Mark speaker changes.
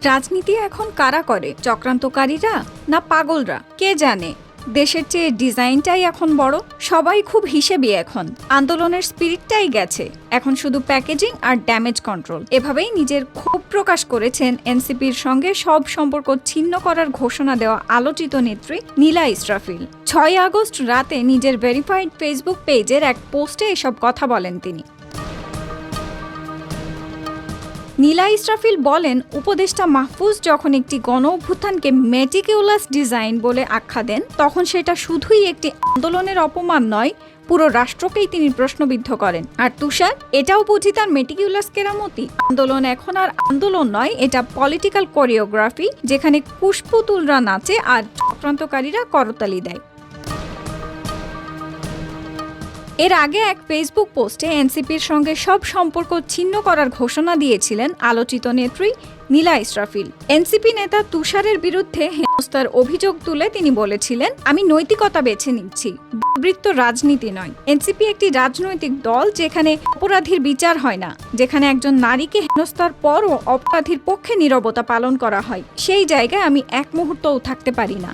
Speaker 1: রাজনীতি এখন কারা করে? চক্রান্তকারীরা না পাগলরা? কে জানে। দেশের চেয়ে ডিজাইনটাই এখন বড়। সবাই খুব হিসেবি এখন। আন্দোলনের স্পিরিটটাই গেছে। এখন শুধু প্যাকেজিং আর ড্যামেজ কন্ট্রোল। এভাবেই নিজের ক্ষোভ প্রকাশ করেছেন এনসিপির সঙ্গে সব সম্পর্ক ছিন্ন করার ঘোষণা দেওয়া আলোচিত নেত্রী নীলা ইসরাফিল। ৬ আগস্ট রাতে নিজের ভেরিফাইড ফেসবুক পেজের এক পোস্টে এসব কথা বলেন তিনি। নীলা ইসরাফিল বলেন, উপদেষ্টা মাহফুজ যখন একটি গণ অভ্যুত্থানকে মেটিকিউলাস ডিজাইন বলে আখ্যা দেন, তখন সেটা শুধুই একটি আন্দোলনের অপমান নয়, পুরো রাষ্ট্রকেই তিনি প্রশ্নবিদ্ধ করেন। আর তুষার, এটাও বুঝি তার মেটিকিউলাস কেরামতি। আন্দোলন এখন আর আন্দোলন নয়, এটা পলিটিক্যাল কোরিওগ্রাফি, যেখানে কুশপুতুলরা নাচে আর চক্রান্তকারীরা করতালি দেয়। এর আগে এক ফেসবুক পোস্টে এনসিপির সঙ্গে সব সম্পর্ক ছিন্ন করার ঘোষণা দিয়েছিলেন আলোচিত নেত্রী নীলা ইসরাফিল। এনসিপি নেতা তুষারের বিরুদ্ধে হেনস্থার অভিযোগ তুলে তিনি বলেছিলেন, আমি নৈতিকতা বেছে নিচ্ছি, দুর্বৃত্ত রাজনীতি নয়। এনসিপি একটি রাজনৈতিক দল যেখানে অপরাধীর বিচার হয় না, যেখানে একজন নারীকে হেনস্থার পরও অপরাধীর পক্ষে নীরবতা পালন করা হয়। সেই জায়গায় আমি এক মুহূর্তও থাকতে পারি না।